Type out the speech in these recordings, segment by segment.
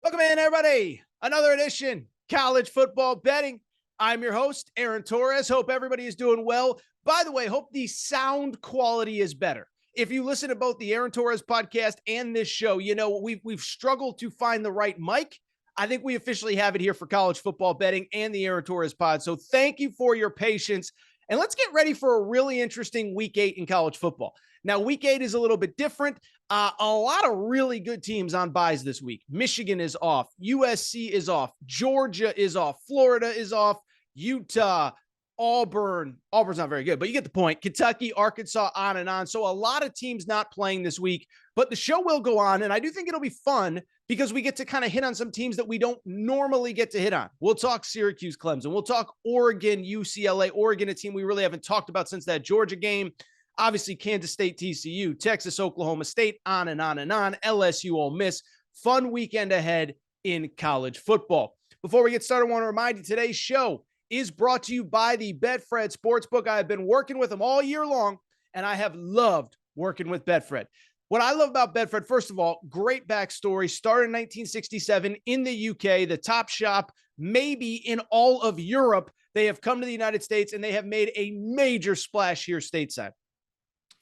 Welcome in, everybody. Another edition, College Football Betting. I'm your host, Aaron Torres. Hope everybody is doing well. By the way, hope the sound quality is better. If you listen to both the Aaron Torres podcast and this show, you know we've struggled to find the right mic. I think we officially have it here for College Football Betting and the Aaron Torres pod. So thank you for your patience. And let's get ready for a really interesting week 8 in college football. Now, week 8 is a little bit different. A lot of really good teams on buys this week. Michigan is off. USC is off. Georgia is off. Florida is off. Utah, Auburn. Auburn's not very good, but you get the point. Kentucky, Arkansas, on and on. So a lot of teams not playing this week, but the show will go on. And I do think it'll be fun because we get to kind of hit on some teams that we don't normally get to hit on. We'll talk Syracuse-Clemson. We'll talk Oregon, UCLA-Oregon, a team we really haven't talked about since that Georgia game. Obviously, Kansas State, TCU, Texas, Oklahoma State, on and on and on. LSU, Ole Miss. Fun weekend ahead in college football. Before we get started, I want to remind you today's show is brought to you by the Betfred Sportsbook. I have been working with them all year long, and I have loved working with Betfred. What I love about Betfred, first of all, great backstory. Started in 1967 in the UK, the top shop maybe in all of Europe. They have come to the United States, and they have made a major splash here stateside.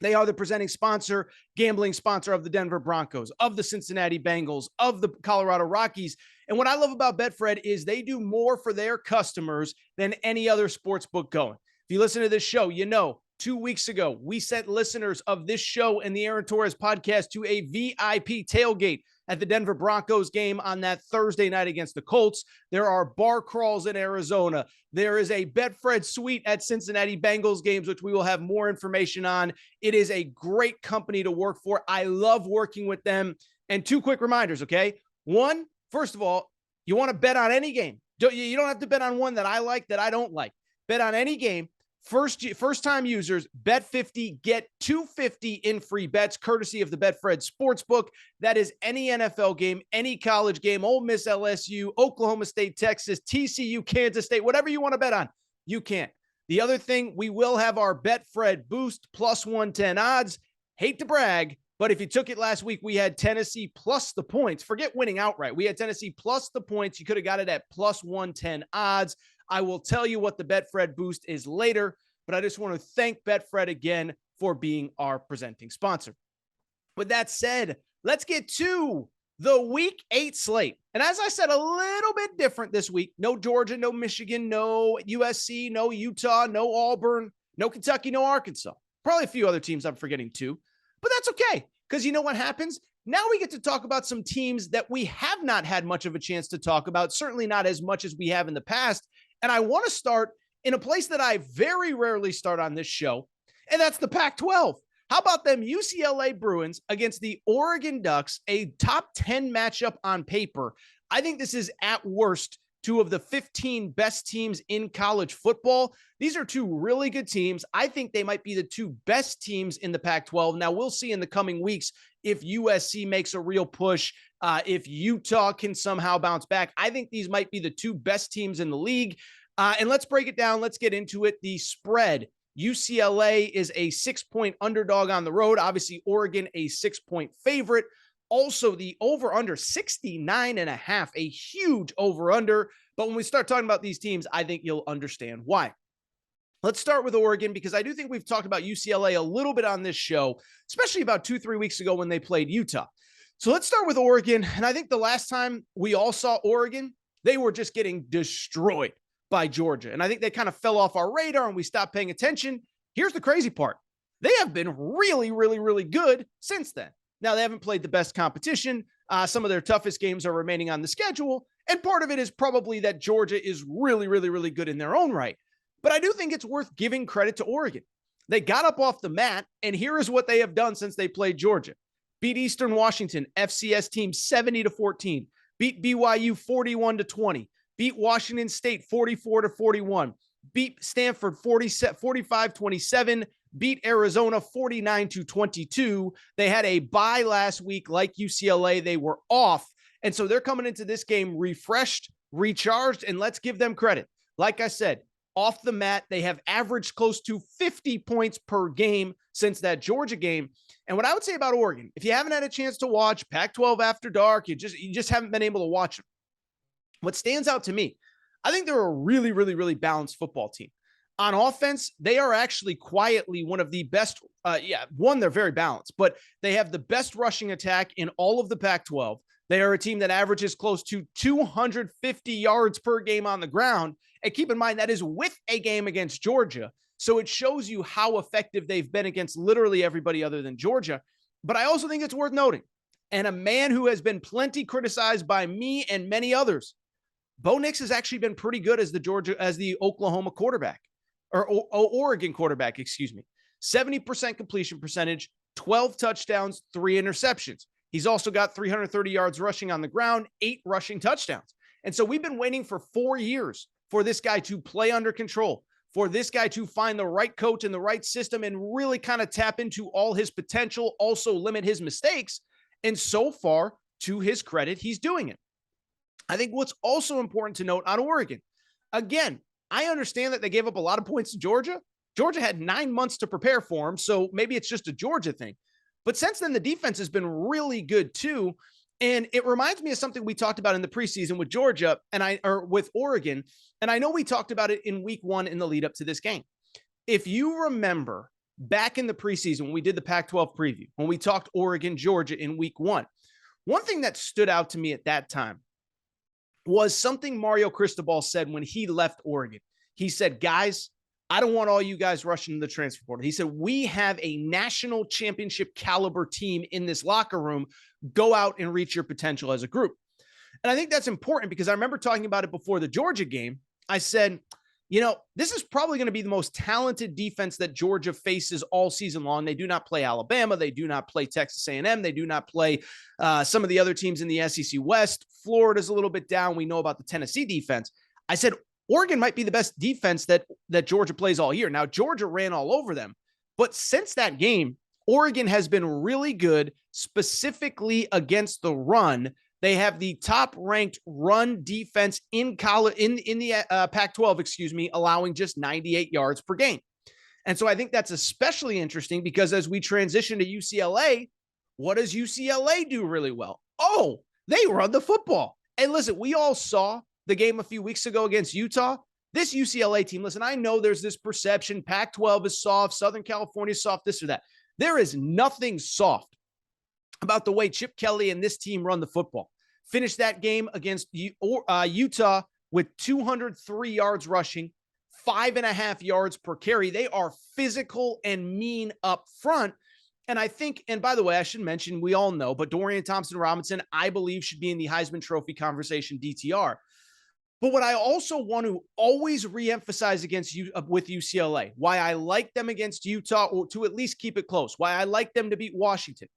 They are the presenting sponsor, gambling sponsor of the Denver Broncos, of the Cincinnati Bengals, of the Colorado Rockies. And what I love about Betfred is they do more for their customers than any other sports book going. If you listen to this show, you know, 2 weeks ago, we sent listeners of this show and the Aaron Torres podcast to a VIP tailgate at the Denver Broncos game on that Thursday night against the Colts. There are bar crawls in Arizona. There is a Betfred suite at Cincinnati Bengals games, which we will have more information on. It is a great company to work for. I love working with them. And 2 quick reminders, okay? One, first of all, you want to bet on any game. You don't have to bet on one that I like, that I don't like. Bet on any game. First-time users, bet 50, get 250 in free bets, courtesy of the Betfred Sportsbook. That is any NFL game, any college game, Ole Miss-LSU, Oklahoma State, Texas, TCU, Kansas State, whatever you want to bet on, you can. The other thing, we will have our Betfred Boost plus 110 odds. Hate to brag, but if you took it last week, we had Tennessee plus the points. Forget winning outright. We had Tennessee plus the points. You could have got it at plus 110 odds. I will tell you what the Betfred Boost is later, but I just want to thank Betfred again for being our presenting sponsor. With that said, let's get to the Week 8 slate. And as I said, a little bit different this week. No Georgia, no Michigan, no USC, no Utah, no Auburn, no Kentucky, no Arkansas. Probably a few other teams I'm forgetting too, but that's okay because you know what happens? Now we get to talk about some teams that we have not had much of a chance to talk about, certainly not as much as we have in the past. And I want to start in a place that I very rarely start on this show, and that's the Pac-12. How about them UCLA Bruins against the Oregon Ducks, a top 10 matchup on paper? I think this is at worst 2 of the 15 best teams in college football. These are 2 really good teams. I think they might be the 2 best teams in the Pac-12. Now, we'll see in the coming weeks if USC makes a real push, if Utah can somehow bounce back. I think these might be the 2 best teams in the league. And let's break it down. Let's get into it. The spread. UCLA is a 6-point underdog on the road. Obviously, Oregon, a 6-point favorite. Also, the over-under 69.5, a huge over-under. But when we start talking about these teams, I think you'll understand why. Let's start with Oregon because I do think we've talked about UCLA a little bit on this show, especially about 2-3 weeks ago when they played Utah. So let's start with Oregon. And I think the last time we all saw Oregon, they were just getting destroyed by Georgia. And I think they kind of fell off our radar and we stopped paying attention. Here's the crazy part. They have been really, really, really good since then. Now, they haven't played the best competition. Some of their toughest games are remaining on the schedule. And part of it is probably that Georgia is really, really, really good in their own right. But I do think it's worth giving credit to Oregon. They got up off the mat, and here is what they have done since they played Georgia. Beat Eastern Washington, FCS team 70-14. Beat BYU 41-20. Beat Washington State 44-41. Beat Stanford 45-27. Beat Arizona 49-22. They had a bye last week like UCLA. They were off. And so they're coming into this game refreshed, recharged, and let's give them credit. Like I said, off the mat, they have averaged close to 50 points per game since that Georgia game. And what I would say about Oregon, if you haven't had a chance to watch Pac-12 After Dark, you just haven't been able to watch them. What stands out to me, I think they're a really, really, really balanced football team. On offense, they are actually quietly one of the best. They're very balanced, but they have the best rushing attack in all of the Pac-12. They are a team that averages close to 250 yards per game on the ground. And keep in mind, that is with a game against Georgia. So it shows you how effective they've been against literally everybody other than Georgia. But I also think it's worth noting, and a man who has been plenty criticized by me and many others, Bo Nix has actually been pretty good as the Oklahoma quarterback, or Oregon quarterback, excuse me. 70% completion percentage, 12 touchdowns, 3 interceptions. He's also got 330 yards rushing on the ground, 8 rushing touchdowns. And so we've been waiting for 4 years for this guy to play under control, for this guy to find the right coach and the right system and really kind of tap into all his potential, also limit his mistakes. And so far, to his credit, he's doing it. I think what's also important to note on Oregon, again, I understand that they gave up a lot of points to Georgia. Georgia had 9 months to prepare for him, so maybe it's just a Georgia thing. But since then, the defense has been really good too. And it reminds me of something we talked about in the preseason with Georgia or with Oregon. And I know we talked about it in week 1 in the lead up to this game. If you remember back in the preseason, when we did the Pac-12 preview, when we talked Oregon, Georgia in week 1, one thing that stood out to me at that time was something Mario Cristobal said when he left Oregon. He said, guys, I don't want all you guys rushing to the transfer portal. He said, we have a national championship caliber team in this locker room. Go out and reach your potential as a group. And I think that's important because I remember talking about it before the Georgia game. I said, this is probably going to be the most talented defense that Georgia faces all season long. They do not play Alabama. They do not play Texas A&M. They do not play some of the other teams in the SEC West. Florida's a little bit down. We know about the Tennessee defense. I said, Oregon might be the best defense that Georgia plays all year. Now, Georgia ran all over them. But since that game, Oregon has been really good, specifically against the run. They have the top-ranked run defense in college in the Pac-12, allowing just 98 yards per game. And so I think that's especially interesting because as we transition to UCLA, what does UCLA do really well? Oh, they run the football. And listen, we all saw the game a few weeks ago against Utah. This UCLA team, listen, I know there's this perception Pac-12 is soft, Southern California is soft, this or that. There is nothing soft about the way Chip Kelly and this team run the football. Finished that game against Utah with 203 yards rushing, 5.5 yards per carry. They are physical and mean up front. And I think, and by the way, I should mention, we all know, but Dorian Thompson-Robinson, I believe, should be in the Heisman Trophy conversation, DTR. But what I also want to always reemphasize with UCLA, why I like them against Utah, or to at least keep it close, why I like them to beat Washington.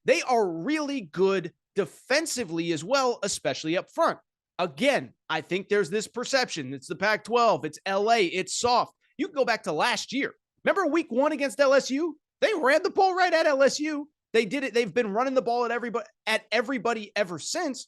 They are really good defensively as well, especially up front. Again, I think there's this perception. It's the Pac-12. It's LA. It's soft. You can go back to last year. Remember week 1 against LSU? They ran the ball right at LSU. They did it. They've been running the ball at everybody ever since.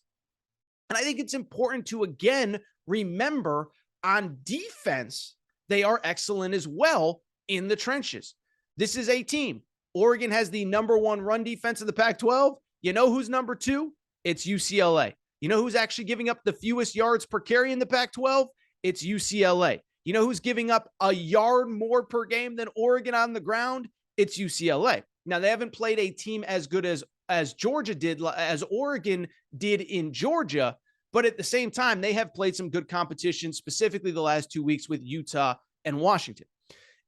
And I think it's important to, again, remember on defense, they are excellent as well in the trenches. This is a team. Oregon has the number 1 run defense in the Pac-12. You know who's number 2? It's UCLA. You know who's actually giving up the fewest yards per carry in the Pac-12? It's UCLA. You know who's giving up a yard more per game than Oregon on the ground? It's UCLA. Now, they haven't played a team as good as Georgia did, as Oregon did in Georgia, but at the same time, they have played some good competition, specifically the last 2 weeks with Utah and Washington.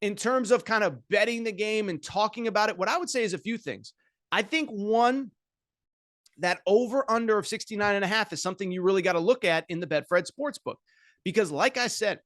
In terms of kind of betting the game and talking about it, what I would say is a few things. I think one, that over-under of 69.5 is something you really got to look at in the Betfred Sportsbook. Because like I said,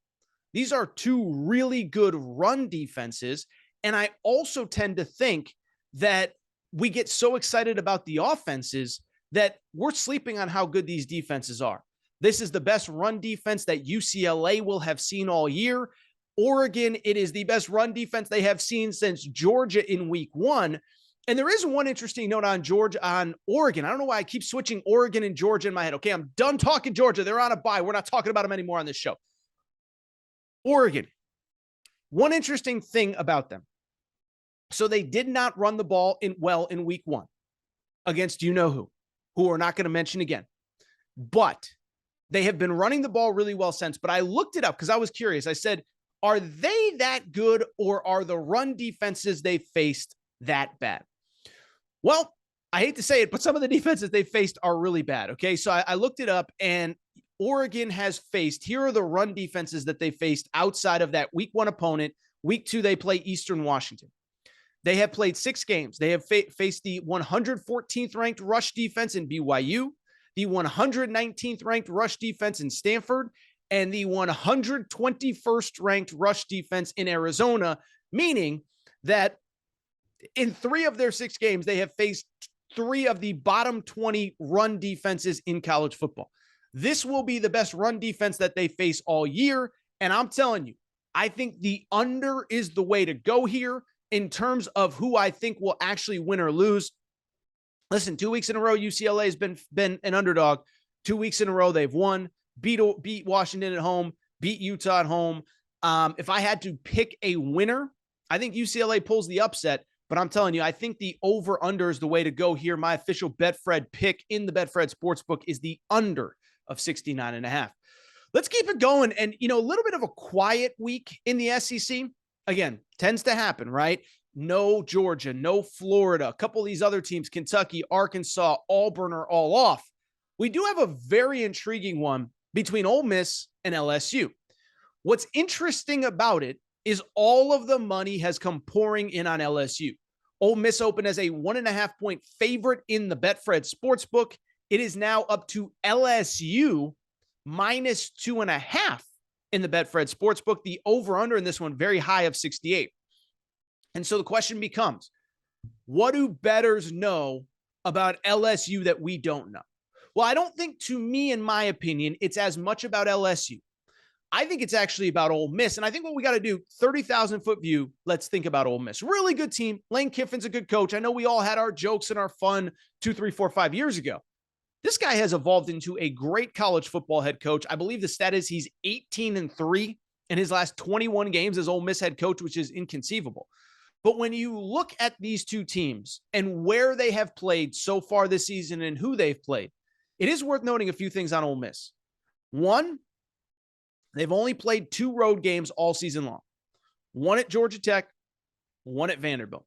these are 2 really good run defenses. And I also tend to think that we get so excited about the offenses that we're sleeping on how good these defenses are. This is the best run defense that UCLA will have seen all year. Oregon, it is the best run defense they have seen since Georgia in week 1. And there is one interesting note on Oregon. I don't know why I keep switching Oregon and Georgia in my head. Okay, I'm done talking Georgia. They're on a bye. We're not talking about them anymore on this show. Oregon. One interesting thing about them. So they did not run the ball in week 1 against who we're not going to mention again. But they have been running the ball really well since. But I looked it up because I was curious. I said, are they that good, or are the run defenses they faced that bad? Well, I hate to say it, but some of the defenses they faced are really bad. Okay. So I looked it up, and Oregon has faced, here are the run defenses that they faced outside of that week 1 opponent. Week 2, they play Eastern Washington. They have played 6 games. They have faced the 114th ranked rush defense in BYU, the 119th ranked rush defense in Stanford, and the 121st ranked rush defense in Arizona, meaning that in 3 of their 6 games, they have faced 3 of the bottom 20 run defenses in college football. This will be the best run defense that they face all year. And I'm telling you, I think the under is the way to go here in terms of who I think will actually win or lose. Listen, 2 weeks in a row, UCLA has been an underdog. 2 weeks in a row, they've won, beat Washington at home, beat Utah at home. If I had to pick a winner, I think UCLA pulls the upset. But I'm telling you, I think the over-under is the way to go here. My official Betfred pick in the Betfred Sportsbook is the under of 69.5. Let's keep it going. And, a little bit of a quiet week in the SEC. Again, tends to happen, right? No Georgia, no Florida. A couple of these other teams, Kentucky, Arkansas, Auburn are all off. We do have a very intriguing one between Ole Miss and LSU. What's interesting about it is all of the money has come pouring in on LSU. Ole Miss opened as a 1.5-point favorite in the Betfred Sportsbook. It is now up to LSU minus 2.5 in the Betfred Sportsbook. The over-under in this one, very high of 68. And so the question becomes, what do bettors know about LSU that we don't know? Well, I don't think, to me, in my opinion, it's as much about LSU. I think it's actually about Ole Miss. And I think what we got to do, 30,000-foot view, let's think about Ole Miss. Really good team. Lane Kiffin's a good coach. I know we all had our jokes and our fun 2, 3, 4, 5 years ago. This guy has evolved into a great college football head coach. I believe the stat is he's 18-3 in his last 21 games as Ole Miss head coach, which is inconceivable. But when you look at these two teams and where they have played so far this season and who they've played, it is worth noting a few things on Ole Miss. One, they've only played 2 road games all season long. One at Georgia Tech, one at Vanderbilt.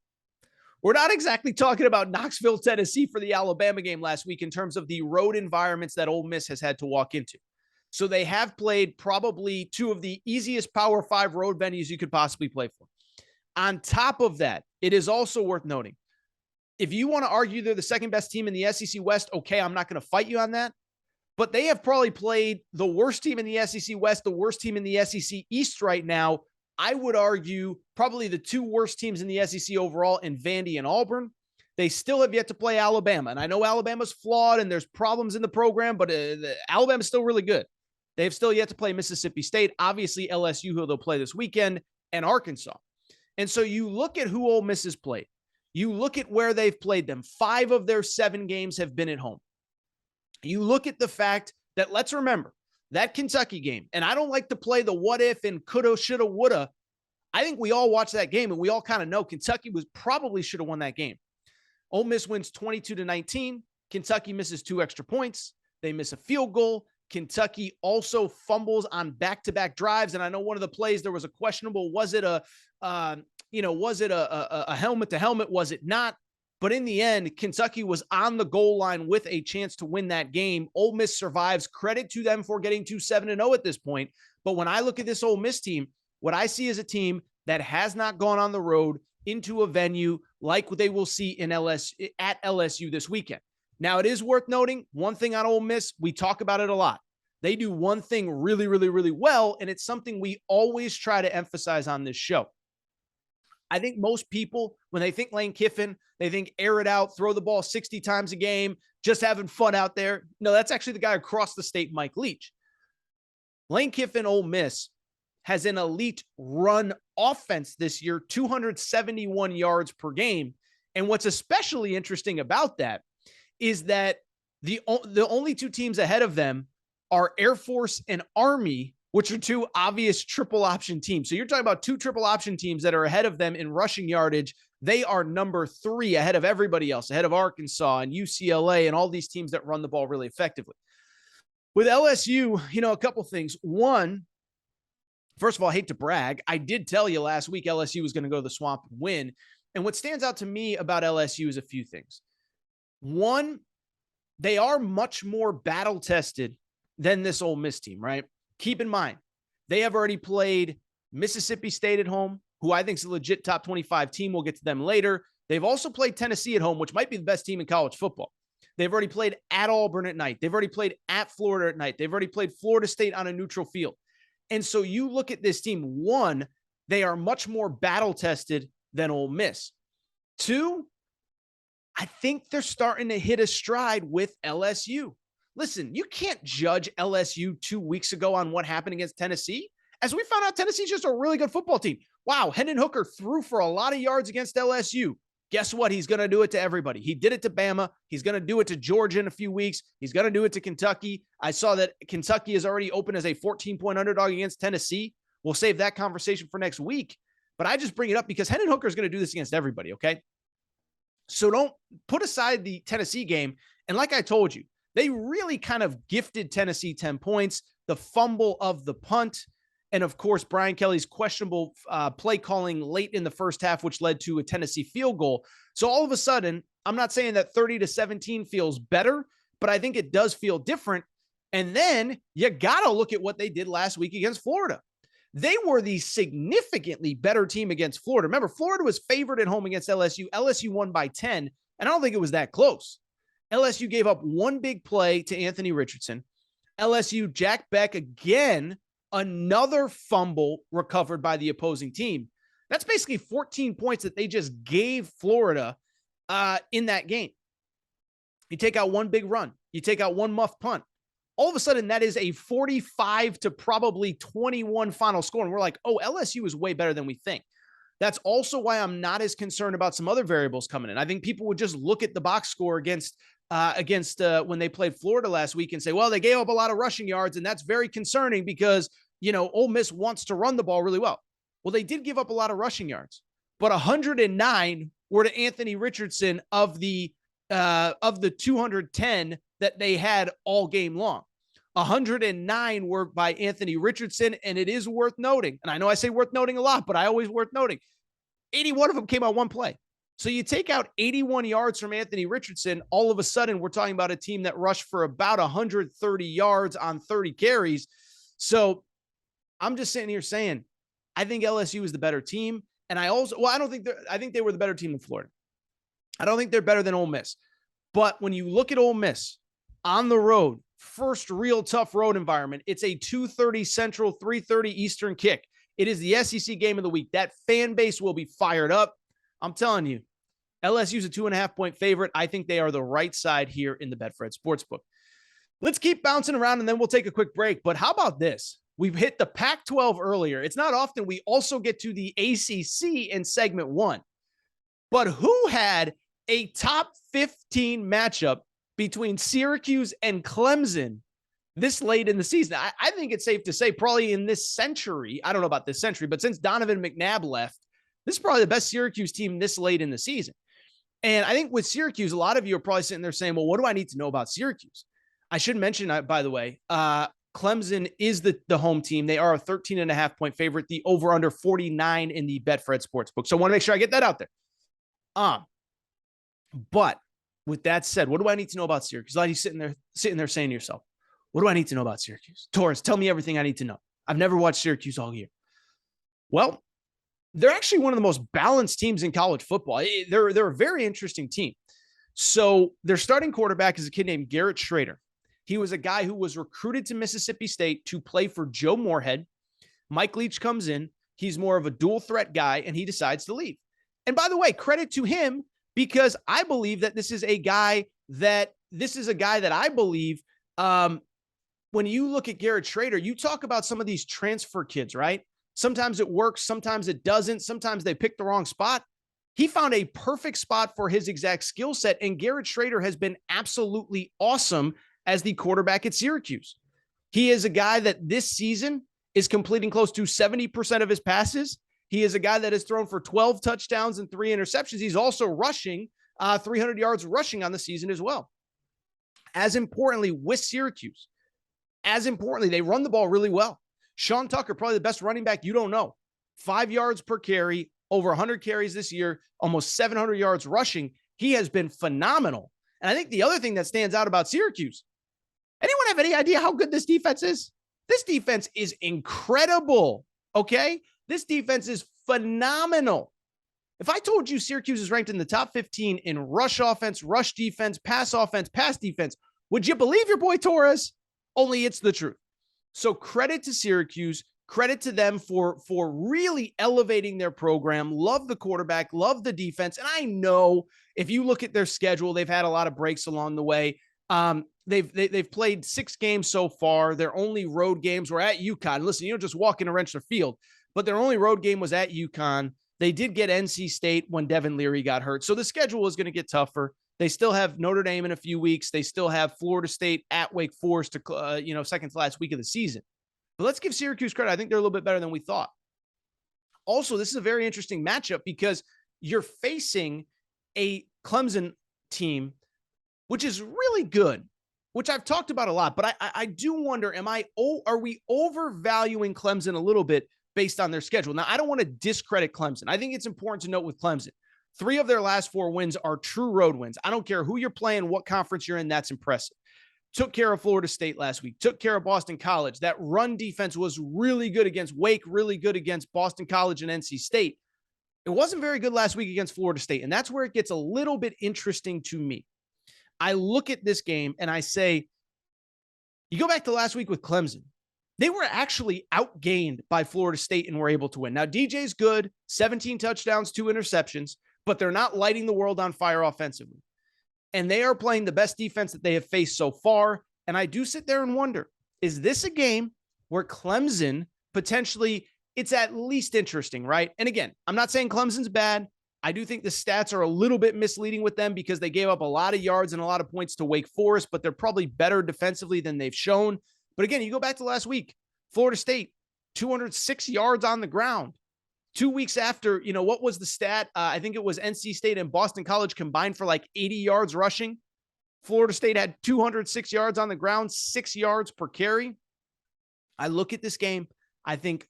We're not exactly talking about Knoxville, Tennessee for the Alabama game last week in terms of the road environments that Ole Miss has had to walk into. So they have played probably 2 of the easiest Power 5 road venues you could possibly play for. On top of that, it is also worth noting, if you want to argue they're the second best team in the SEC West, okay, I'm not going to fight you on that. But they have probably played the worst team in the SEC West, the worst team in the SEC East right now. I would argue probably the 2 worst teams in the SEC overall in Vandy and Auburn. They still have yet to play Alabama. And I know Alabama's flawed and there's problems in the program, but Alabama's still really good. They've still yet to play Mississippi State, obviously LSU, who they'll play this weekend, and Arkansas. And so you look at who Ole Miss has played. You look at where they've played them. 5 of their 7 games have been at home. You look at the fact that, let's remember, that Kentucky game, and I don't like to play the what if and coulda, shoulda, woulda. I think we all watched that game, and we all kind of know Kentucky probably should have won that game. Ole Miss wins 22-19. Kentucky misses 2 extra points. They miss a field goal. Kentucky also fumbles on back-to-back drives. And I know one of the plays, there was a questionable, was it a helmet to helmet? Was it not? But in the end, Kentucky was on the goal line with a chance to win that game. Ole Miss survives. Credit to them for getting to 7-0 at this point. But when I look at this Ole Miss team, what I see is a team that has not gone on the road into a venue like what they will see at LSU this weekend. Now, it is worth noting one thing on Ole Miss. We talk about it a lot. They do one thing really, really, really well, and it's something we always try to emphasize on this show. I think most people, when they think Lane Kiffin, they think air it out, throw the ball 60 times a game, just having fun out there. No, that's actually the guy across the state, Mike Leach. Lane Kiffin, Ole Miss, has an elite run offense this year, 271 yards per game. And what's especially interesting about that is that the only 2 teams ahead of them are Air Force and Army, which are 2 obvious triple option teams. So you're talking about 2 triple option teams that are ahead of them in rushing yardage They are number 3 ahead of everybody else, ahead of Arkansas and UCLA and all these teams that run the ball really effectively. With LSU, a couple things. One, first of all, I hate to brag. I did tell you last week LSU was going to go to the Swamp and win. And what stands out to me about LSU is a few things. One, they are much more battle-tested than this Ole Miss team, right? Keep in mind, they have already played Mississippi State at home, who I think is a legit top 25 team. We'll get to them later. They've also played Tennessee at home, which might be the best team in college football. They've already played at Auburn at night. They've already played at Florida at night. They've already played Florida State on a neutral field. And so you look at this team, one, they are much more battle-tested than Ole Miss. Two, I think they're starting to hit a stride with LSU. Listen, you can't judge LSU 2 weeks ago on what happened against Tennessee. As we found out, Tennessee's just a really good football team. Wow, Hendon Hooker threw for a lot of yards against LSU. Guess what? He's going to do it to everybody. He did it to Bama. He's going to do it to Georgia in a few weeks. He's going to do it to Kentucky. I saw that Kentucky is already open as a 14-point underdog against Tennessee. We'll save that conversation for next week. But I just bring it up because Hendon Hooker is going to do this against everybody, okay? So don't put aside the Tennessee game. And like I told you, they really kind of gifted Tennessee 10 points, the fumble of the punt, and of course, Brian Kelly's questionable play calling late in the first half, which led to a Tennessee field goal. So all of a sudden, I'm not saying that 30-17 feels better, but I think it does feel different. And then you got to look at what they did last week against Florida. They were the significantly better team against Florida. Remember, Florida was favored at home against LSU. LSU won by 10, and I don't think it was that close. LSU gave up one big play to Anthony Richardson. LSU, Jack Beck, again, another fumble recovered by the opposing team. That's basically 14 points that they just gave Florida in that game. You take out one big run. You take out one muff punt. All of a sudden, that is a 45 to probably 21 final score. And we're like, oh, LSU is way better than we think. That's also why I'm not as concerned about some other variables coming in. I think people would just look at the box score against when they played Florida last week and say, well, they gave up a lot of rushing yards, and that's very concerning because, Ole Miss wants to run the ball really well. Well, they did give up a lot of rushing yards, but 109 were to Anthony Richardson of the 210 that they had all game long. 109 were by Anthony Richardson, and it is worth noting, and I know I say worth noting a lot, but I always worth noting, 81 of them came on one play. So you take out 81 yards from Anthony Richardson, all of a sudden we're talking about a team that rushed for about 130 yards on 30 carries. So I'm just sitting here saying, I think LSU is the better team. And I think they were the better team than Florida. I don't think they're better than Ole Miss. But when you look at Ole Miss on the road, first real tough road environment, it's a 2:30 Central, 3:30 Eastern kick. It is the SEC game of the week. That fan base will be fired up. I'm telling you, LSU's a 2.5-point favorite. I think they are the right side here in the Betfred Sportsbook. Let's keep bouncing around, and then we'll take a quick break. But how about this? We've hit the Pac-12 earlier. It's not often we also get to the ACC in segment 1. But who had a top 15 matchup between Syracuse and Clemson this late in the season? I think it's safe to say probably in this century, I don't know about this century, but since Donovan McNabb left, this is probably the best Syracuse team this late in the season. And I think with Syracuse, a lot of you are probably sitting there saying, well, what do I need to know about Syracuse? I should mention, by the way, Clemson is the home team. They are a 13.5-point favorite, the over-under 49 in the Betfred Sportsbook. So I want to make sure I get that out there. But with that said, what do I need to know about Syracuse? A lot of you sitting there saying to yourself, what do I need to know about Syracuse? Torres, tell me everything I need to know. I've never watched Syracuse all year. Well, they're actually one of the most balanced teams in college football. They're a very interesting team. So their starting quarterback is a kid named Garrett Schrader. He was a guy who was recruited to Mississippi State to play for Joe Moorhead. Mike Leach comes in. He's more of a dual threat guy, and he decides to leave. And by the way, credit to him, because I believe that this is a guy that I believe when you look at Garrett Schrader, you talk about some of these transfer kids, right? Sometimes it works. Sometimes it doesn't. Sometimes they pick the wrong spot. He found a perfect spot for his exact skill set, and Garrett Schrader has been absolutely awesome as the quarterback at Syracuse. He is a guy that this season is completing close to 70% of his passes. He is a guy that has thrown for 12 touchdowns and 3 interceptions. He's also rushing 300 yards rushing on the season as well. As importantly, with Syracuse, they run the ball really well. Sean Tucker, probably the best running back you don't know. 5 yards per carry, over 100 carries this year, almost 700 yards rushing. He has been phenomenal. And I think the other thing that stands out about Syracuse, anyone have any idea how good this defense is? This defense is incredible, okay? This defense is phenomenal. If I told you Syracuse is ranked in the top 15 in rush offense, rush defense, pass defense, would you believe your boy Torres? Only it's the truth. So credit to Syracuse, credit to them for really elevating their program. Love the quarterback, love the defense. And I know if you look at their schedule, they've had a lot of breaks along the way. They've played 6 games so far. Their only road games were at UConn. Listen, you don't just walk in a Rentschler Field, but their only road game was at UConn. They did get NC State when Devin Leary got hurt. So the schedule is going to get tougher. They still have Notre Dame in a few weeks. They still have Florida State at Wake Forest to, second to last week of the season. But let's give Syracuse credit. I think they're a little bit better than we thought. Also, this is a very interesting matchup because you're facing a Clemson team, which is really good, which I've talked about a lot. But I do wonder, are we overvaluing Clemson a little bit based on their schedule? Now, I don't want to discredit Clemson. I think it's important to note with Clemson, 3 of their last 4 wins are true road wins. I don't care who you're playing, what conference you're in. That's impressive. Took care of Florida State last week, took care of Boston College. That run defense was really good against Wake, really good against Boston College and NC State. It wasn't very good last week against Florida State, and that's where it gets a little bit interesting to me. I look at this game and I say, you go back to last week with Clemson. They were actually outgained by Florida State and were able to win. Now, DJ's good, 17 touchdowns, 2 interceptions, but they're not lighting the world on fire offensively. And they are playing the best defense that they have faced so far. And I do sit there and wonder, is this a game where Clemson potentially, it's at least interesting, right? And again, I'm not saying Clemson's bad. I do think the stats are a little bit misleading with them because they gave up a lot of yards and a lot of points to Wake Forest, but they're probably better defensively than they've shown. But again, you go back to last week, Florida State, 206 yards on the ground. 2 weeks after, what was the stat? I think it was NC State and Boston College combined for like 80 yards rushing. Florida State had 206 yards on the ground, 6 yards per carry. I look at this game. I think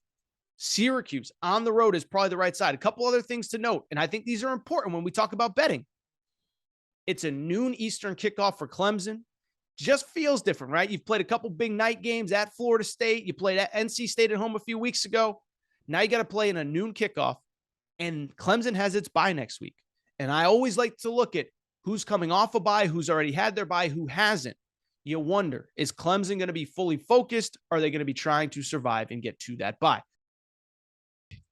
Syracuse on the road is probably the right side. A couple other things to note, and I think these are important when we talk about betting. It's a noon Eastern kickoff for Clemson. Just feels different, right? You've played a couple big night games at Florida State. You played at NC State at home a few weeks ago. Now you got to play in a noon kickoff, and Clemson has its bye next week. And I always like to look at who's coming off a bye, who's already had their bye, who hasn't. You wonder, is Clemson going to be fully focused? Or are they going to be trying to survive and get to that bye?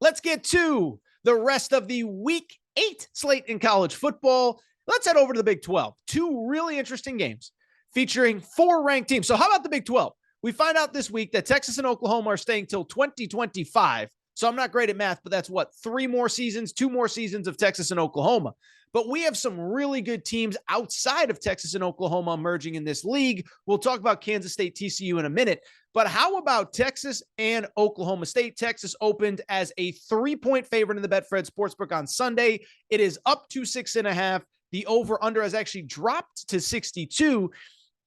Let's get to the rest of the Week 8 slate in college football. Let's head over to the Big 12. 2 really interesting games featuring 4 ranked teams. So how about the Big 12? We find out this week that Texas and Oklahoma are staying till 2025. So I'm not great at math, but that's 3 more seasons, 2 more seasons of Texas and Oklahoma. But we have some really good teams outside of Texas and Oklahoma emerging in this league. We'll talk about Kansas State, TCU in a minute. But how about Texas and Oklahoma State? Texas opened as a 3-point favorite in the Betfred Sportsbook on Sunday. It is up to 6.5. The over-under has actually dropped to 62.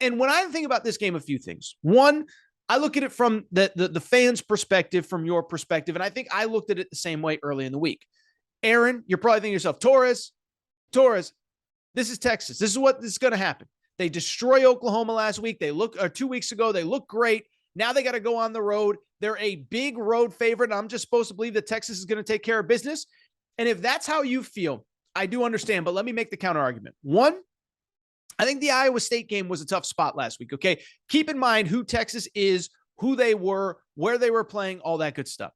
And when I think about this game, a few things. One, I look at it from the fans' perspective, from your perspective, and I think I looked at it the same way early in the week. Aaron, you're probably thinking to yourself, Torres, this is Texas. This is what is going to happen. They destroy Oklahoma last week. 2 weeks ago, they look great. Now they got to go on the road. They're a big road favorite, and I'm just supposed to believe that Texas is going to take care of business. And if that's how you feel, I do understand, but let me make the counter argument. One, I think the Iowa State game was a tough spot last week, okay? Keep in mind who Texas is, who they were, where they were playing, all that good stuff.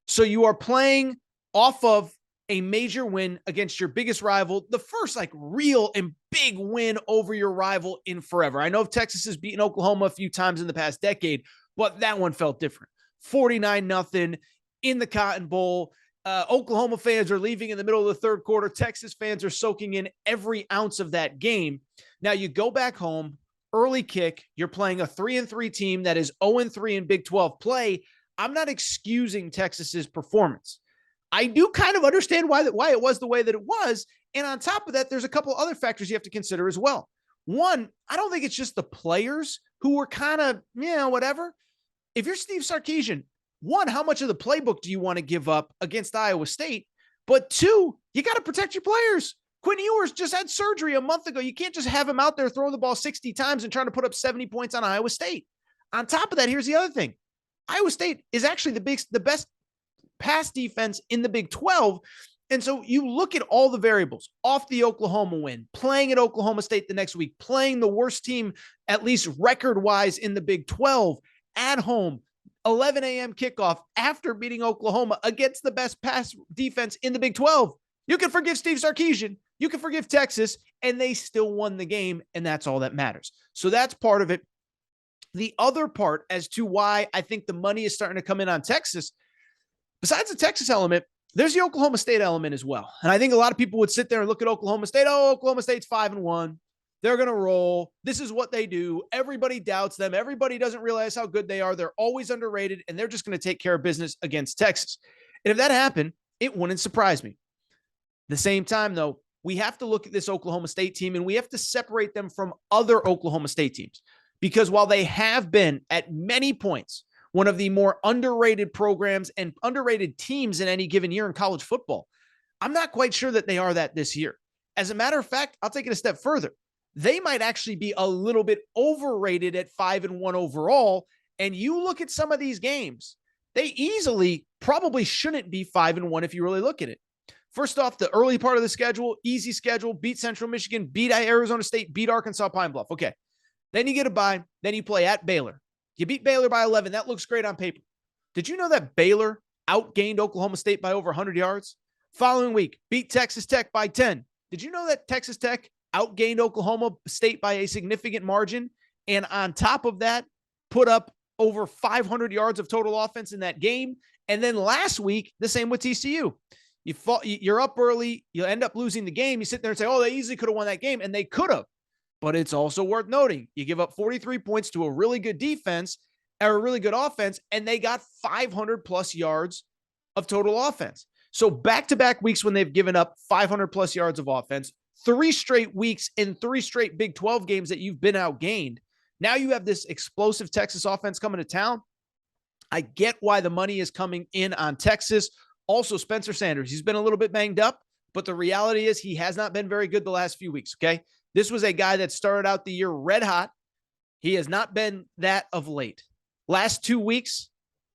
So you are playing off of a major win against your biggest rival, the first real and big win over your rival in forever. I know Texas has beaten Oklahoma a few times in the past decade, but that one felt different. 49-0 in the Cotton Bowl. Oklahoma fans are leaving in the middle of the third quarter. Texas fans are soaking in every ounce of that game. Now you go back home, early kick. You're playing a 3-3 team that is 0-3 in Big 12 play. I'm not excusing Texas's performance. I do kind of understand why it was the way that it was. And on top of that, there's a couple other factors you have to consider as well. One, I don't think it's just the players who were kind of, whatever. If you're Steve Sarkisian, one, how much of the playbook do you want to give up against Iowa State? But two, you got to protect your players. Quinn Ewers just had surgery a month ago. You can't just have him out there throwing the ball 60 times and trying to put up 70 points on Iowa State. On top of that, here's the other thing. Iowa State is actually the best pass defense in the Big 12. And so you look at all the variables off the Oklahoma win, playing at Oklahoma State the next week, playing the worst team, at least record-wise, in the Big 12, at home, 11 a.m. kickoff after beating Oklahoma against the best pass defense in the Big 12. You can forgive Steve Sarkisian. You can forgive Texas, and they still won the game, and that's all that matters. So that's part of it. The other part as to why I think the money is starting to come in on Texas, besides the Texas element, there's the Oklahoma State element as well. And I think a lot of people would sit there and look at Oklahoma State. Oh, Oklahoma State's 5-1. They're going to roll. This is what they do. Everybody doubts them. Everybody doesn't realize how good they are. They're always underrated, and they're just going to take care of business against Texas. And if that happened, it wouldn't surprise me. At the same time, though, we have to look at this Oklahoma State team, and we have to separate them from other Oklahoma State teams. Because while they have been, at many points, one of the more underrated programs and underrated teams in any given year in college football, I'm not quite sure that they are that this year. As a matter of fact, I'll take it a step further. They might actually be a little bit overrated at 5-1 overall. And you look at some of these games, they easily probably shouldn't be 5-1 if you really look at it. First off, the early part of the schedule, easy schedule, beat Central Michigan, beat Arizona State, beat Arkansas Pine Bluff. Okay. Then you get a bye. Then you play at Baylor. You beat Baylor by 11. That looks great on paper. Did you know that Baylor outgained Oklahoma State by over 100 yards? Following week, beat Texas Tech by 10. Did you know that Texas Tech outgained Oklahoma State by a significant margin? And on top of that, put up over 500 yards of total offense in that game. And then last week, the same with TCU. You're up early. You end up losing the game. You sit there and say, oh, they easily could have won that game. And they could have. But it's also worth noting, you give up 43 points to a really good defense or a really good offense, and they got 500 plus yards of total offense. So back-to-back weeks when they've given up 500 plus yards of offense, 3 straight weeks in 3 straight Big 12 games that you've been outgained. Now you have this explosive Texas offense coming to town. I get why the money is coming in on Texas. Also, Spencer Sanders, he's been a little bit banged up, but the reality is he has not been very good the last few weeks, okay? This was a guy that started out the year red hot. He has not been that of late. Last 2 weeks,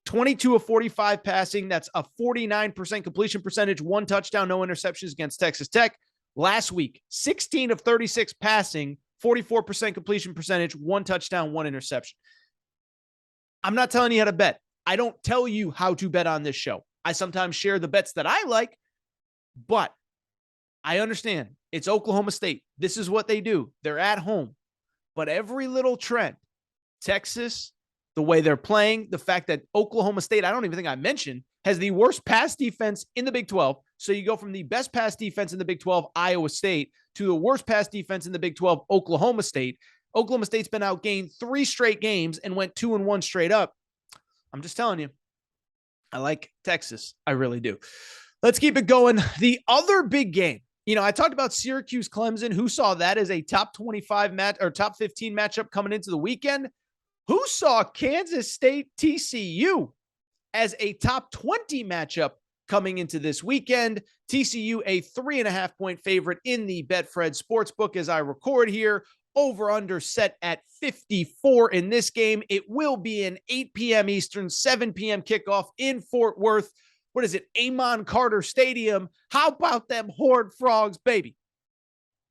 22 of 45 passing. That's a 49% completion percentage, 1 touchdown, no interceptions against Texas Tech. Last week, 16 of 36 passing, 44% completion percentage, 1 touchdown, 1 interception. I'm not telling you how to bet. I don't tell you how to bet on this show. I sometimes share the bets that I like, but I understand it's Oklahoma State. This is what they do. They're at home. But every little trend, Texas, the way they're playing, the fact that Oklahoma State, I don't even think I mentioned, has the worst pass defense in the Big 12. So you go from the best pass defense in the Big 12, Iowa State, to the worst pass defense in the Big 12, Oklahoma State. Oklahoma State's been outgained 3 straight games and went 2-1 straight up. I'm just telling you, I like Texas. I really do. Let's keep it going. The other big game, I talked about Syracuse-Clemson. Who saw that as a top 25 match or top 15 matchup coming into the weekend? Who saw Kansas State TCU as a top 20 matchup coming into this weekend? TCU a 3.5-point favorite in the Betfred Sportsbook as I record here. Over under set at 54 in this game. It will be an 8 p.m. Eastern, 7 p.m. kickoff in Fort Worth. What is it? Amon Carter Stadium. How about them Horned Frogs, baby?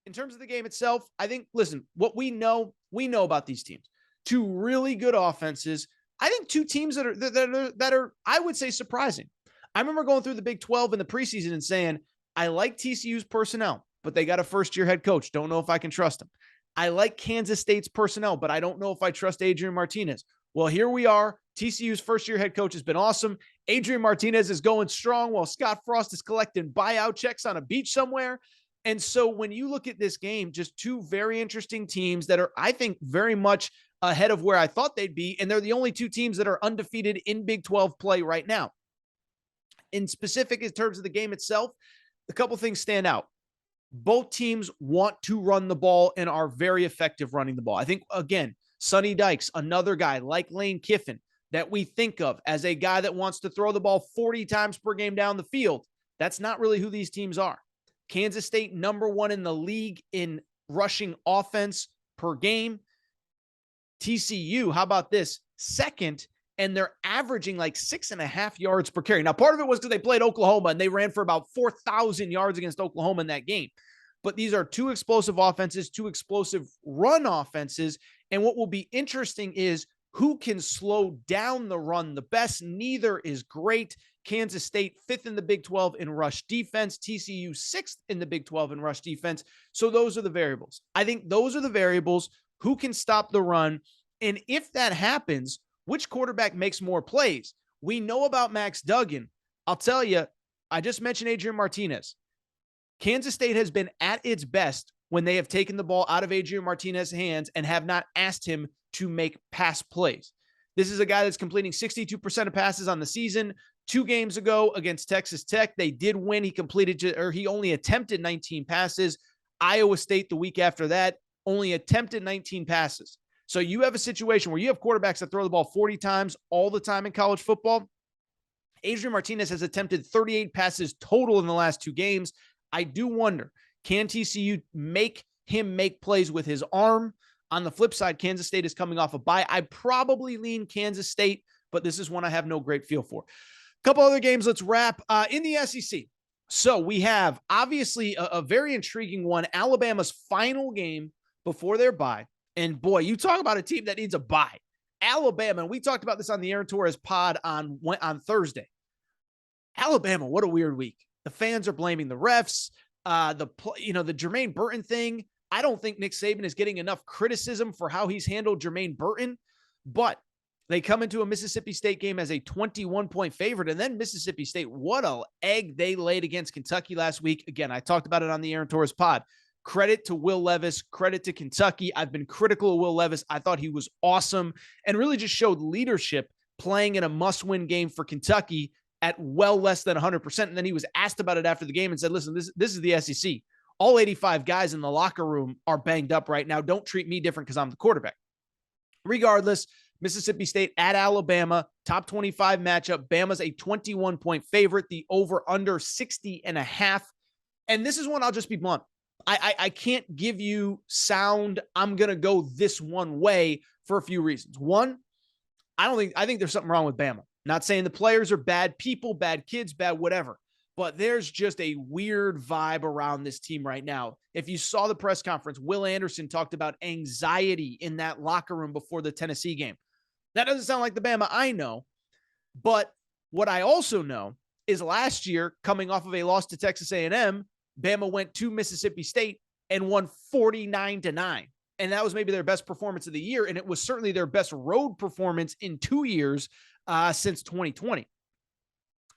In terms of the game itself, I think, listen, what we know about these teams. 2 really good offenses. I think 2 teams that are, I would say, surprising. I remember going through the Big 12 in the preseason and saying, I like TCU's personnel, but they got a first-year head coach. Don't know if I can trust him. I like Kansas State's personnel, but I don't know if I trust Adrian Martinez. Well, here we are. TCU's first-year head coach has been awesome. Adrian Martinez is going strong while Scott Frost is collecting buyout checks on a beach somewhere. And so when you look at this game, just 2 very interesting teams that are, I think, very much ahead of where I thought they'd be, and they're the only 2 teams that are undefeated in Big 12 play right now. in specific, in terms of the game itself, a couple things stand out. Both teams want to run the ball and are very effective running the ball. I think, again, Sonny Dykes, another guy like Lane Kiffin that we think of as a guy that wants to throw the ball 40 times per game down the field. That's not really who these teams are. Kansas State, number one in the league in rushing offense per game. TCU, how about this? Second, and they're averaging like 6.5 yards per carry. Now, part of it was because they played Oklahoma and they ran for about 4,000 yards against Oklahoma in that game. But these are two explosive offenses, two explosive run offenses. And what will be interesting is who can slow down the run the best. Neither is great. Kansas State, 5th in the Big 12 in rush defense. TCU, 6th in the Big 12 in rush defense. So those are the variables. I think those are the variables. Who can stop the run? And if that happens, which quarterback makes more plays? We know about Max Duggan. I'll tell you, I just mentioned Adrian Martinez. Kansas State has been at its best when they have taken the ball out of Adrian Martinez's hands and have not asked him to make pass plays. This is a guy that's completing 62% of passes on the season. 2 games ago against Texas Tech, they did win. He only attempted 19 passes. Iowa State the week after that, only attempted 19 passes. So you have a situation where you have quarterbacks that throw the ball 40 times all the time in college football. Adrian Martinez has attempted 38 passes total in the last 2 games. I do wonder, can TCU make him make plays with his arm? On the flip side, Kansas State is coming off a bye. I probably lean Kansas State, but this is one I have no great feel for. A couple other games, let's wrap. In the SEC. So we have obviously a very intriguing one, Alabama's final game before their bye. And boy, you talk about a team that needs a bye. Alabama, and we talked about this on the Aaron Torres pod on Thursday. Alabama, what a weird week. The fans are blaming the refs. The Jermaine Burton thing. I don't think Nick Saban is getting enough criticism for how he's handled Jermaine Burton, but they come into a Mississippi State game as a 21-point favorite, and then Mississippi State, what an egg they laid against Kentucky last week. Again, I talked about it on the Aaron Torres pod. Credit to Will Levis, credit to Kentucky. I've been critical of Will Levis. I thought he was awesome and really just showed leadership playing in a must-win game for Kentucky at well less than 100%. And then he was asked about it after the game and said, listen, this is the SEC. All 85 guys in the locker room are banged up right now. Don't treat me different because I'm the quarterback. Regardless, Mississippi State at Alabama, top 25 matchup. Bama's a 21-point favorite, the over-under 60.5. And this is one I'll just be blunt. I can't give you sound, I'm going to go this one way for a few reasons. One, I think there's something wrong with Bama. Not saying the players are bad people, bad kids, bad whatever, but there's just a weird vibe around this team right now. If you saw the press conference, Will Anderson talked about anxiety in that locker room before the Tennessee game. That doesn't sound like the Bama I know, but what I also know is last year, coming off of a loss to Texas A&M, Bama went to Mississippi State and won 49-9. And that was maybe their best performance of the year. And it was certainly their best road performance in 2 years since 2020.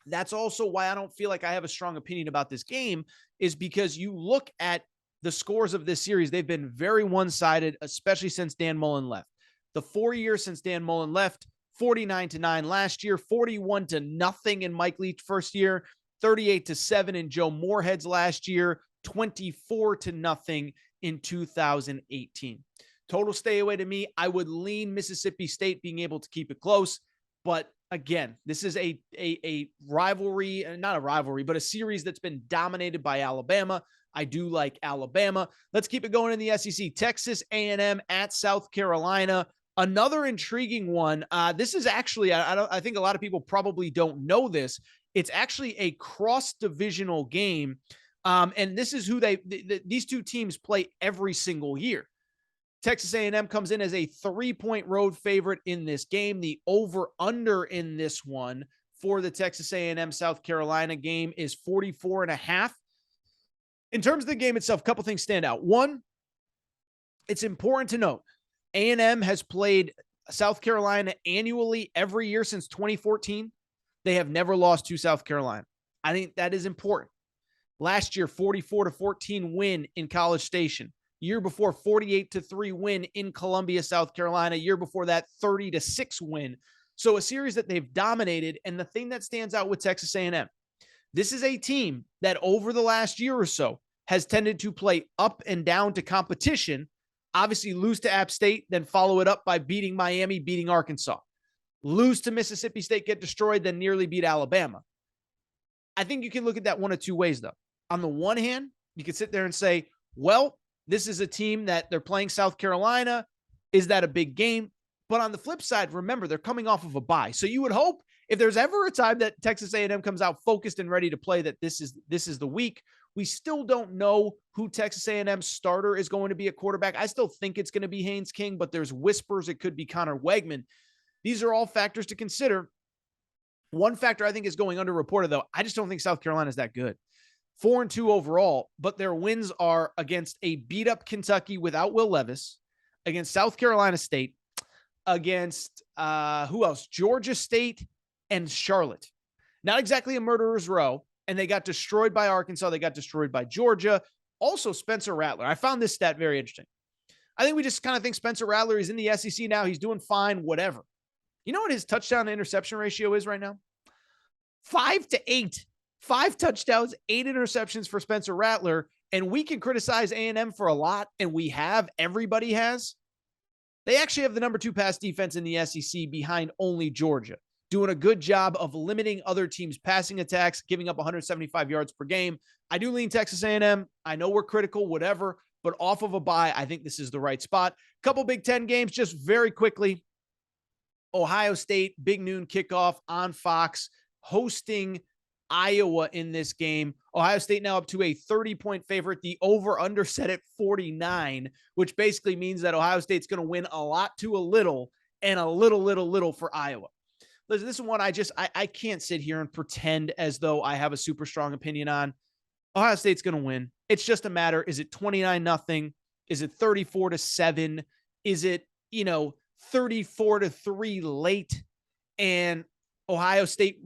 That's also why I don't feel like I have a strong opinion about this game, is because you look at the scores of this series, they've been very one-sided, especially since Dan Mullen left. The 4 years since Dan Mullen left, 49-9 last year, 41-0 in Mike Leach's first year, 38-7 in Joe Moorhead's last year, 24-0 in 2018. Total stay away to me. I would lean Mississippi State being able to keep it close. But again, this is a rivalry, not a rivalry, but a series that's been dominated by Alabama. I do like Alabama. Let's keep it going in the SEC. Texas A&M at South Carolina. Another intriguing one. This is actually, I think a lot of people probably don't know this. It's actually a cross-divisional game. And this is who these two teams play every single year. Texas A&M comes in as a 3-point road favorite in this game. The over-under in this one for the Texas A&M South Carolina game is 44.5. In terms of the game itself, a couple things stand out. One, it's important to note, A&M has played South Carolina annually every year since 2014. They have never lost to South Carolina. I think that is important. Last year, 44-14 win in College Station. Year before, 48-3 win in Columbia, South Carolina. Year before that, 30-6 win. So a series that they've dominated. And the thing that stands out with Texas A&M, This is a team that over the last year or so has tended to play up and down to competition, obviously lose to App State, then follow it up by beating Miami, beating Arkansas, lose to Mississippi State, get destroyed, then nearly beat Alabama. I think you can look at that one of two ways, though. On the one hand, you could sit there and say, well, this is a team that they're playing South Carolina. Is that a big game? But on the flip side, remember, they're coming off of a bye. So you would hope if there's ever a time that Texas A&M comes out focused and ready to play, that this is the week. We still don't know who Texas A&M starter is going to be at quarterback. I still think it's going to be Haynes King, but there's whispers it could be Connor Wegman. These are all factors to consider. One factor I think is going underreported, though. I just don't think South Carolina is that good. 4-2 overall, but their wins are against a beat-up Kentucky without Will Levis, against South Carolina State, against who else? Georgia State and Charlotte. Not exactly a murderer's row, and they got destroyed by Arkansas. They got destroyed by Georgia. Also, Spencer Rattler. I found this stat very interesting. I think we just kind of think Spencer Rattler is in the SEC now. He's doing fine, whatever. You know what his touchdown to interception ratio is right now? 5-8. 5 touchdowns, 8 interceptions for Spencer Rattler. And we can criticize A&M for a lot, and we have. Everybody has. They actually have the number 2 pass defense in the SEC behind only Georgia, doing a good job of limiting other teams' passing attacks, giving up 175 yards per game. I do lean Texas A&M. I know we're critical, whatever, but off of a bye, I think this is the right spot. Couple Big Ten games, just very quickly. Ohio State, big noon kickoff on Fox, hosting Iowa in this game. Ohio State now up to a 30-point favorite. The over-under set at 49, which basically means that Ohio State's going to win a lot to a little, and a little for Iowa. Listen, this is one I can't sit here and pretend as though I have a super strong opinion on. Ohio State's going to win. It's just a matter, is it 29-0? Is it 34-7? Is it, 34-3 late? And Ohio State,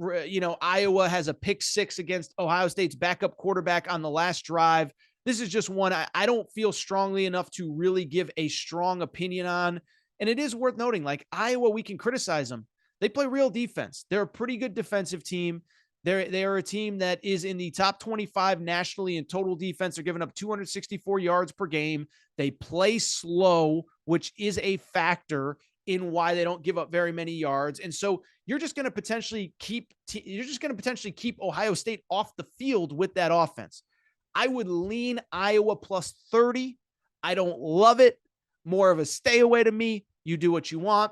Iowa has a pick 6 against Ohio State's backup quarterback on the last drive. This is just one I don't feel strongly enough to really give a strong opinion on. And it is worth noting, like Iowa, we can criticize them. They play real defense. They're a pretty good defensive team. They are a team that is in the top 25 nationally in total defense. They're giving up 264 yards per game. They play slow, which is a factor in why they don't give up very many yards. And so you're just going to potentially keep Ohio State off the field with that offense. I would lean Iowa plus 30. I don't love it. More of a stay away to me. You do what you want.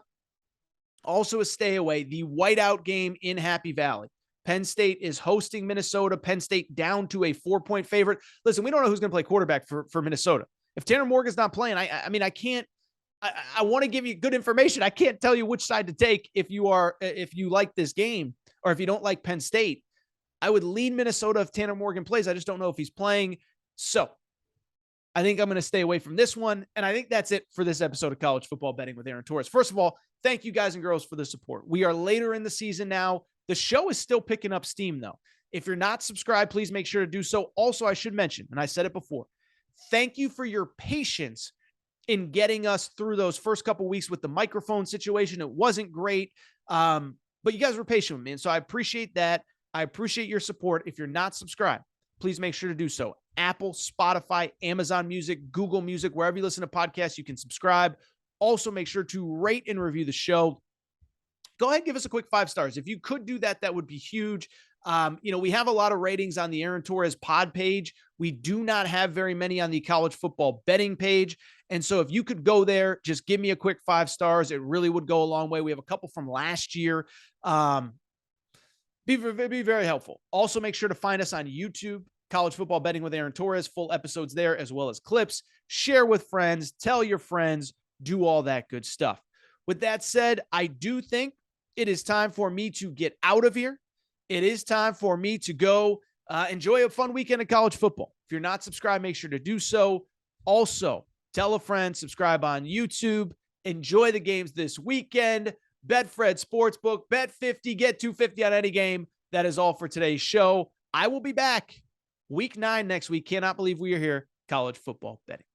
Also a stay away, the whiteout game in Happy Valley. Penn State is hosting Minnesota. Penn State down to a 4-point favorite. Listen, we don't know who's going to play quarterback for Minnesota. If Tanner Morgan's not playing, I can't. I want to give you good information. I can't tell you which side to take if you like this game or if you don't like Penn State. I would lean Minnesota if Tanner Morgan plays. I just don't know if he's playing. So I think I'm going to stay away from this one. And I think that's it for this episode of College Football Betting with Aaron Torres. First of all, thank you guys and girls for the support. We are later in the season now. The show is still picking up steam, though. If you're not subscribed, please make sure to do so. Also, I should mention, and I said it before, thank you for your patience in getting us through those first couple weeks with the microphone situation. It wasn't great, but you guys were patient with me, and so I appreciate that. I appreciate your support. If you're not subscribed, please make sure to do so. Apple, Spotify, Amazon Music, Google Music, wherever you listen to podcasts, you can subscribe. Also, make sure to rate and review the show. Go ahead and give us a quick 5 stars. If you could do that, that would be huge. We have a lot of ratings on the Aaron Torres pod page. We do not have very many on the college football betting page. And so if you could go there, just give me a quick 5 stars. It really would go a long way. We have a couple from last year. Be very helpful. Also, make sure to find us on YouTube, College Football Betting with Aaron Torres, full episodes there, as well as clips. Share with friends, tell your friends, do all that good stuff. With that said, I do think it is time for me to get out of here. It is time for me to go enjoy a fun weekend of college football. If you're not subscribed, make sure to do so. Also, tell a friend, subscribe on YouTube. Enjoy the games this weekend. Betfred Sportsbook, bet 50, get 250 on any game. That is all for today's show. I will be back week 9 next week. Cannot believe we are here. College football betting.